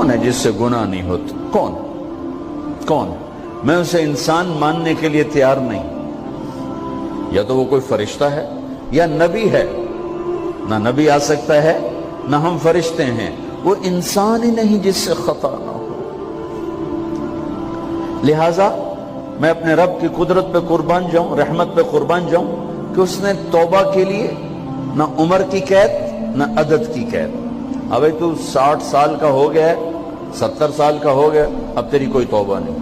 کون ہے جس سے گناہ نہیں ہوتا؟ کون کون؟ میں اسے انسان ماننے کے لیے تیار نہیں. یا تو وہ کوئی فرشتہ ہے یا نبی ہے. نہ نبی آ سکتا ہے نہ ہم فرشتے ہیں. وہ انسان ہی نہیں جس سے خطا نہ ہو. لہذا میں اپنے رب کی قدرت پہ قربان جاؤں, رحمت پہ قربان جاؤں کہ اس نے توبہ کے لیے نہ عمر کی قید نہ عدد کی قید. ابھی تو 60 سال کا ہو گیا ہے, 70 سال کا ہو گیا, اب تیری کوئی توبہ نہیں.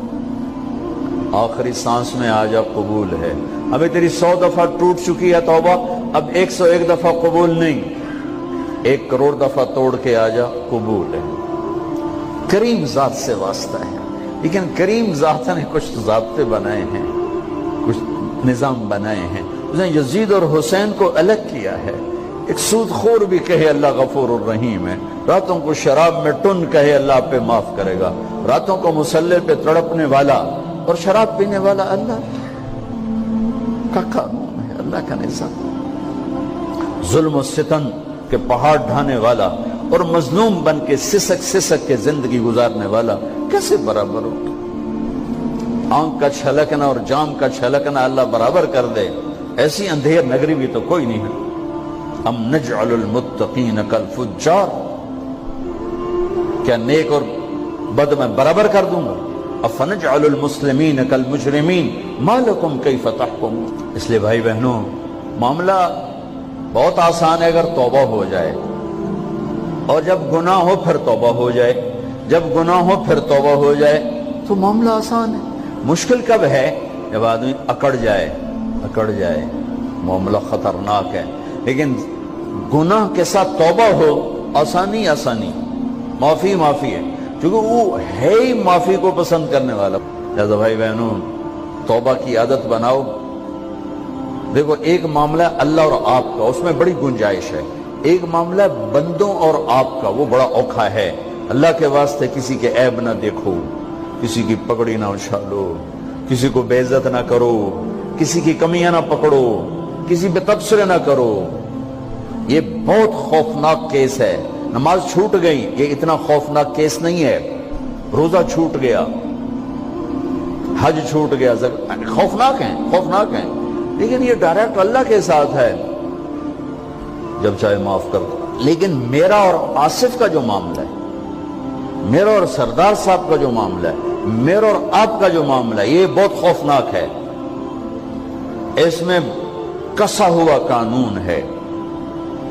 آخری سانس میں آ جا, قبول ہے. ابھی تیری 100 دفعہ ٹوٹ چکی ہے توبہ, اب 101 دفعہ قبول نہیں, 1 کروڑ دفعہ توڑ کے آ جا, قبول ہے. کریم ذات سے واسطہ ہے. لیکن کریم ذات نے کچھ ضابطے بنائے ہیں, کچھ نظام بنائے ہیں. اس نے یزید اور حسین کو الگ کیا ہے. ایک سود خور بھی کہے اللہ غفور الرحیم ہے, راتوں کو شراب میں ٹن کہے اللہ پہ معاف کرے گا, راتوں کو مسلح پہ تڑپنے والا اور شراب پینے والا اللہ کا قانون ہے, اللہ کا نظام. ظلم و ستم کے پہاڑ ڈھانے والا اور مظلوم بن کے سسک سسک کے زندگی گزارنے والا کیسے برابر ہو؟ آنکھ کا چھلکنا اور جام کا چھلکنا اللہ برابر کر دے, ایسی اندھیر نگری بھی تو کوئی نہیں ہے. ام نجعل المتقین کالفجار, کیا نیک اور بد میں برابر کر دوں گا؟ افنجعل المسلمین کالمجرمین ما لکم کیف تحکمون. اس لیے بھائی بہنوں, معاملہ بہت آسان ہے اگر توبہ ہو جائے, اور جب گناہ ہو پھر توبہ ہو جائے, جب گناہ ہو پھر توبہ ہو جائے تو معاملہ آسان ہے. مشکل کب ہے؟ جب آدمی اکڑ جائے, معاملہ خطرناک ہے. لیکن گناہ کے ساتھ توبہ ہو, آسانی, معافی ہے, کیونکہ وہ ہے ہی معافی کو پسند کرنے والا. لہذا بھائی بہنوں, توبہ کی عادت بناؤ. دیکھو, ایک معاملہ اللہ اور آپ کا, اس میں بڑی گنجائش ہے. ایک معاملہ بندوں اور آپ کا, وہ بڑا اوکھا ہے. اللہ کے واسطے کسی کے عیب نہ دیکھو, کسی کی پگڑی نہ اچھالو, کسی کو بے عزت نہ کرو, کسی کی کمیاں نہ پکڑو, کسی پہ تبصرے نہ کرو. یہ بہت خوفناک کیس ہے. نماز چھوٹ گئی, یہ اتنا خوفناک کیس نہیں ہے. روزہ چھوٹ گیا, حج چھوٹ گیا, خوفناک ہیں, لیکن یہ ڈائریکٹ اللہ کے ساتھ ہے, جب چاہے معاف کر دو. لیکن میرا اور آصف کا جو معاملہ ہے, میرا اور سردار صاحب کا جو معاملہ ہے, میرا اور آپ کا جو معاملہ ہے, یہ بہت خوفناک ہے. اس میں کسا ہوا قانون ہے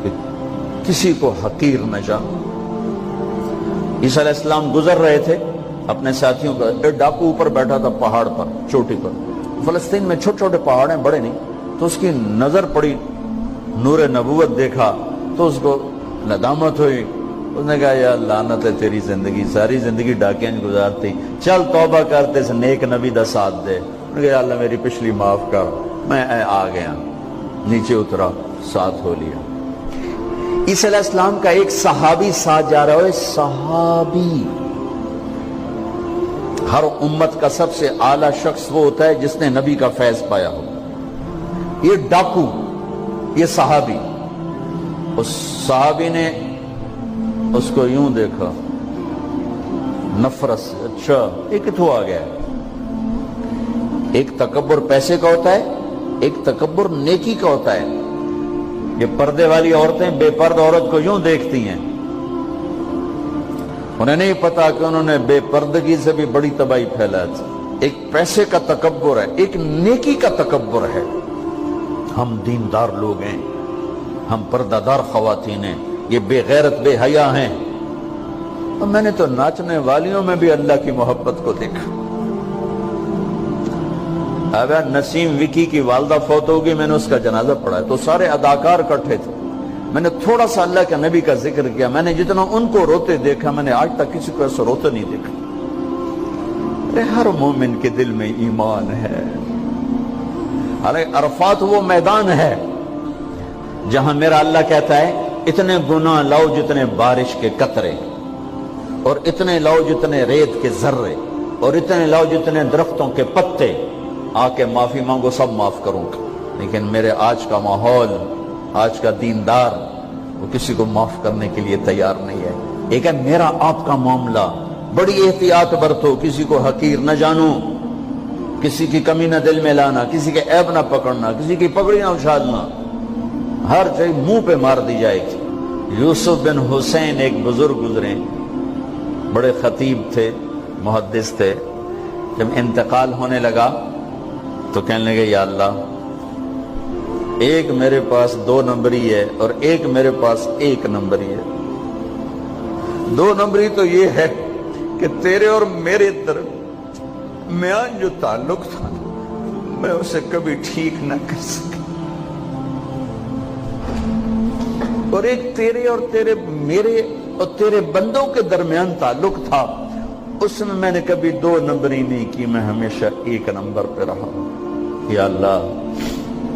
کہ کسی کو حقیر نہ جانو. عیسیٰ علیہ السلام گزر رہے تھے اپنے ساتھیوں کا, ایک ڈاکو اوپر بیٹھا تھا پہاڑ پر, چوٹی پر. فلسطین میں چھوٹے چھوٹے پہاڑ ہیں, بڑے نہیں. تو اس کی نظر پڑی, نور نبوت دیکھا تو اس کو ندامت ہوئی. اس نے کہا یا لعنت ہے تیری زندگی, ساری زندگی ڈاکیاں گزارتی, چل توبہ کرتے سے نیک نبی دا ساتھ دے. انہوں نے کہا یا اللہ میری پچھلی معاف کر. میں آ گیا, نیچے اترا, ساتھ ہو لیا. عیسیٰ علیہ السلام کا ایک صحابی ساتھ جا رہا ہے. صحابی, ہر امت کا سب سے اعلیٰ شخص وہ ہوتا ہے جس نے نبی کا فیض پایا ہو. یہ ڈاکو, یہ صحابی. اس صحابی نے اس کو یوں دیکھا, نفرت سے, اچھا یہ کتوں آ گیا. ایک تکبر پیسے کا ہوتا ہے, ایک تکبر نیکی کا ہوتا ہے. یہ پردے والی عورتیں بے پرد عورت کو یوں دیکھتی ہیں, انہیں نہیں پتا کہ انہوں نے بے پردگی سے بھی بڑی تباہی پھیلا تھی. ایک پیسے کا تکبر ہے, ایک نیکی کا تکبر ہے. ہم دیندار لوگ ہیں, ہم پردہ دار خواتین ہیں, یہ بے غیرت بے حیا ہیں. اور میں نے تو ناچنے والیوں میں بھی اللہ کی محبت کو دیکھا. اب نسیم وکی کی والدہ فوت ہوگی, میں نے اس کا جنازہ پڑھا ہے, تو سارے اداکار اکٹھے تھے. میں نے تھوڑا سا اللہ کے نبی کا ذکر کیا. میں نے جتنا ان کو روتے دیکھا, میں نے آج تک کسی کو ایسا روتے نہیں دیکھا. ہر مومن کے دل میں ایمان ہے. عرفات وہ میدان ہے جہاں میرا اللہ کہتا ہے اتنے گناہ لاؤ جتنے بارش کے قطرے, اور اتنے لاؤ جتنے ریت کے ذرے, اور اتنے لاؤ جتنے درختوں کے پتے, آ کے معافی مانگو, سب معاف کروں گا. لیکن میرے آج کا ماحول, آج کا دیندار, وہ کسی کو معاف کرنے کے لیے تیار نہیں ہے. ایک ہے میرا آپ کا معاملہ، بڑی احتیاط برتو، کسی کو حقیر نہ جانو، کسی کی کمی نہ دل میں لانا، کسی کے عیب نہ پکڑنا، کسی کی پگڑی نہ اچھالنا، ہر چیز منہ پہ مار دی جائے گی۔ یوسف بن حسین ایک بزرگ گزرے، بڑے خطیب تھے، محدث تھے، جب انتقال ہونے لگا تو کہنے لگے یا اللہ، ایک میرے پاس 2 نمبری ہے اور ایک میرے پاس 1 نمبری ہے۔ 2 نمبری تو یہ ہے کہ تیرے اور میرے درمیان جو تعلق تھا میں اسے کبھی ٹھیک نہ کر سکا، اور ایک تیرے اور میرے اور تیرے بندوں کے درمیان تعلق تھا، اس میں نے کبھی 2 نمبری نہیں کی، میں ہمیشہ 1 نمبر پہ رہا۔ یا اللہ،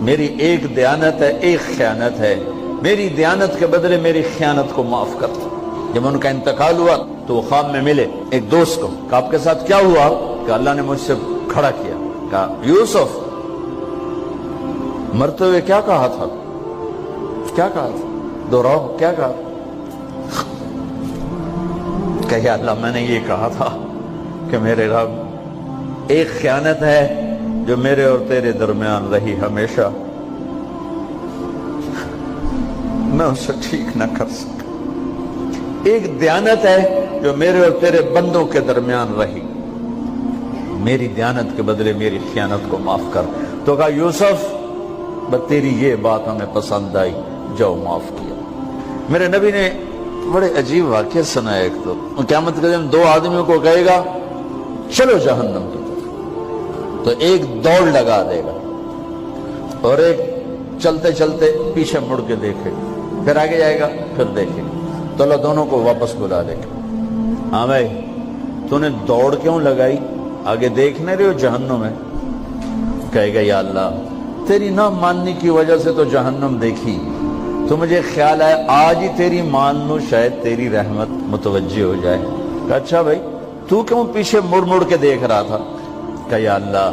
میری ایک دیانت ہے، ایک خیانت ہے، میری دیانت کے بدلے میری خیانت کو معاف کر۔ جب ان کا انتقال ہوا تو وہ خواب میں ملے ایک دوست کو، کہ آپ کے ساتھ کیا ہوا؟ کہ اللہ نے مجھ سے کھڑا کیا، کہا یوسف مرتے ہوئے کیا کہا تھا؟ کیا کہا تھا؟ دوہراؤ، کیا کہا؟ کہ یا اللہ، میں نے یہ کہا تھا کہ میرے رب، ایک خیانت ہے جو میرے اور تیرے درمیان رہی ہمیشہ، میں اسے ٹھیک نہ کر سکا، ایک دیانت ہے جو میرے اور تیرے بندوں کے درمیان رہی، میری دیانت کے بدلے میری خیانت کو معاف کر۔ تو کہا یوسف، بس تیری یہ بات ہمیں پسند آئی، جاؤ معاف کیا۔ میرے نبی نے بڑے عجیب واقعہ سنا ہے۔ ایک تو قیامت کے دن 2 آدمیوں کو کہے گا چلو جہنم کی طرف، تو ایک دوڑ لگا دے گا اور ایک چلتے چلتے پیچھے مڑ کے دیکھے، پھر آگے جائے گا، پھر دیکھے گا، تو اللہ دونوں کو واپس بلا دے گا۔ ہاں بھائی، تو نے دوڑ کیوں لگائی؟ آگے دیکھنے رہے ہو جہنم ہے؟ کہے گا یا اللہ، تیری نہ ماننے کی وجہ سے تو جہنم دیکھی، تو مجھے خیال آیا آج ہی تیری مان لوں، شاید تیری رحمت متوجہ ہو جائے۔ کہا اچھا بھائی، تو کیوں پیچھے مڑ مڑ کے دیکھ رہا تھا؟ کہ یا اللہ،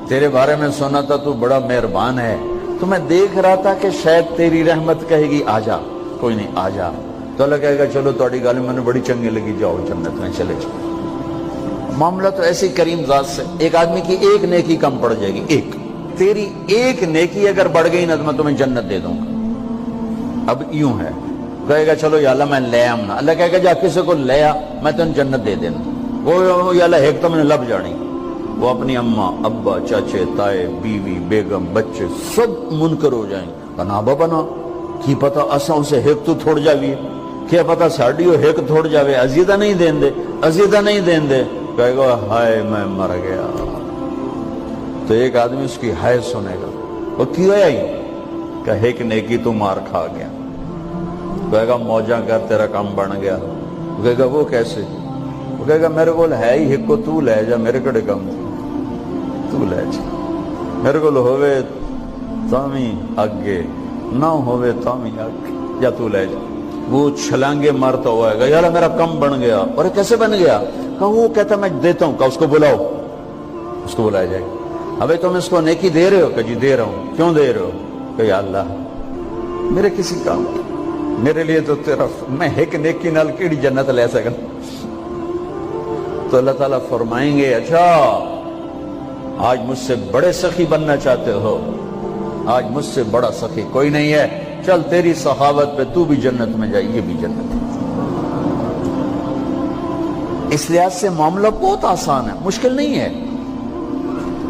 تیرے بارے میں سنا تھا تو بڑا مہربان ہے، تو میں دیکھ رہا تھا کہ شاید تیری رحمت کہے گی آ جا۔ کوئی نہیں، آ جا۔ تو اللہ کہے گا چلو تھوڑی گل میں نے بڑی چنگی لگی، جاؤ جنت میں چلے جاؤ۔ معاملہ تو ایسی کریم ذات سے، ایک آدمی کی ایک نیکی کم پڑ جائے گی، ایک تیری ایک نیکی اگر بڑھ گئی نا تو میں تمہیں جنت دے دوں گا۔ اب یوں ہے، کہے گا چلو یا اللہ میں لے آؤں نا، اللہ کہے گا جا کسی کو لے آ، میں تمہیں جنت دے دینا۔ وہ یا اللہ ایک تو میں نے لب جانی، وہ اپنی اماں ابا چاچے تائے بیوی بیگم بچے سب منکر ہو جائیں، بنا بنا کی پتہ اساں اسے ایک تو تھوڑ جاوی، کیا پتہ ساڑی ہو ایک تھوڑ جاوے، عزیزہ نہیں دین دے، عزیزہ نہیں دین دے۔ کہے گا ہائے میں مر گیا۔ تو ایک آدمی اس کی ہائے سنے گا، وہ کیوں آئی؟ کہ ایک نیکی تو مار کھا گیا۔ کہے گا موجہ کر تیرا کام بن گیا۔ کہے گا وہ کیسے؟ وہ کہے گا میرے کو ہے ہی ایک کو، تو لے جا، میرے کڑے کم تو لے جا، میرے کو ہوئے تامی آگے نہ ہوئے تامی آگے، یا تو لے جا۔ وہ چھلانگے مارتا ہوا ہے گا یار میرا کم بن گیا۔ اور کیسے بن گیا؟ کہ وہ کہتا میں دیتا ہوں، کہ اس کو بلاؤ، اس کو بلایا جائے گا۔ ابھی تم اس کو نیکی دے رہے ہو؟ کہ جی دے رہا ہوں۔ کیوں دے رہے ہو؟ کہ یا اللہ میرے کسی کام کی، میرے لیے تو تیرا، میں ایک نیکی نال کیڑی جنت لے سکا۔ تو اللہ تعالیٰ فرمائیں گے اچھا آج مجھ سے بڑے سخی بننا چاہتے ہو؟ آج مجھ سے بڑا سخی کوئی نہیں ہے، چل تیری سخاوت پہ تو بھی جنت میں جائے، یہ بھی جنت ہے۔ اس لحاظ سے معاملہ بہت آسان ہے، مشکل نہیں ہے۔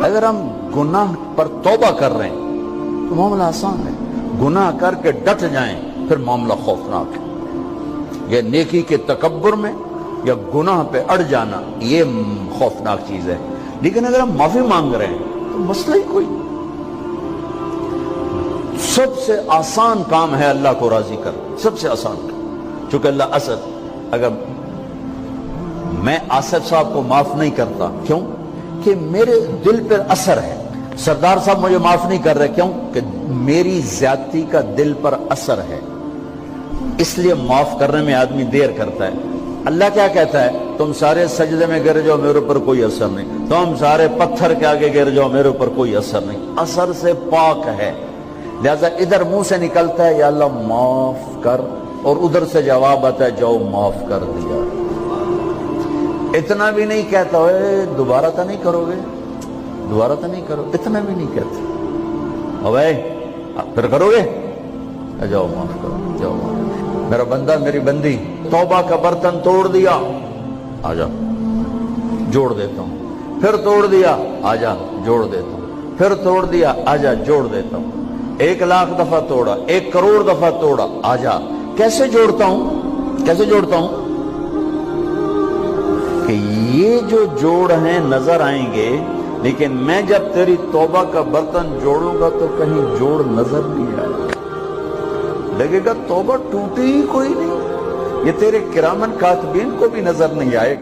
اگر ہم گناہ پر توبہ کر رہے ہیں تو معاملہ آسان ہے، گناہ کر کے ڈٹ جائیں پھر معاملہ خوفناک ہے۔ یہ نیکی کے تکبر میں یا گناہ پہ اڑ جانا یہ خوفناک چیز ہے۔ لیکن اگر ہم معافی مانگ رہے ہیں تو مسئلہ ہی کوئی، سب سے آسان کام ہے اللہ کو راضی کر، سب سے آسان کام۔ چونکہ اللہ اسد، اگر میں آصف صاحب کو معاف نہیں کرتا، کیوں کہ میرے دل پر اثر ہے، سردار صاحب مجھے معاف نہیں کر رہے، کیوں کہ میری زیادتی کا دل پر اثر ہے، اس لیے معاف کرنے میں آدمی دیر کرتا ہے۔ اللہ کیا کہتا ہے؟ تم سارے سجدے میں گر جاؤ، میرے اوپر کوئی اثر نہیں، تم سارے پتھر کے آگے گر جاؤ، میرے اوپر کوئی اثر نہیں، اثر سے پاک ہے۔ لہذا ادھر منہ سے نکلتا ہے یا اللہ معاف کر، اور ادھر سے جواب آتا ہے جاؤ معاف کر دیا. اتنا بھی نہیں کہتا ہوئے دوبارہ تو نہیں کرو گے, دوبارہ تو نہیں کرو, اتنا بھی نہیں کہتا اوے پھر کرو گے, جاؤ معاف کرو, جاؤ معاف. میرا بندہ میری بندی توبہ کا برتن توڑ دیا, آ جا جوڑ دیتا ہوں, پھر توڑ دیا, آ جا جوڑ دیتا ہوں, پھر توڑ دیا, آ جا جوڑ دیتا ہوں, 1,00,000 دفعہ توڑا, 1 کروڑ دفعہ توڑا, آ جا. کیسے جوڑتا ہوں, کیسے جوڑتا ہوں کہ یہ جو جوڑ ہیں نظر آئیں گے, لیکن میں جب تیری توبہ کا برتن جوڑوں گا تو کہیں جوڑ نظر نہیں آئے گا, لگے گا توبہ ٹوٹی ہی کوئی نہیں, یہ تیرے کرامن کاتبین کو بھی نظر نہیں آئے.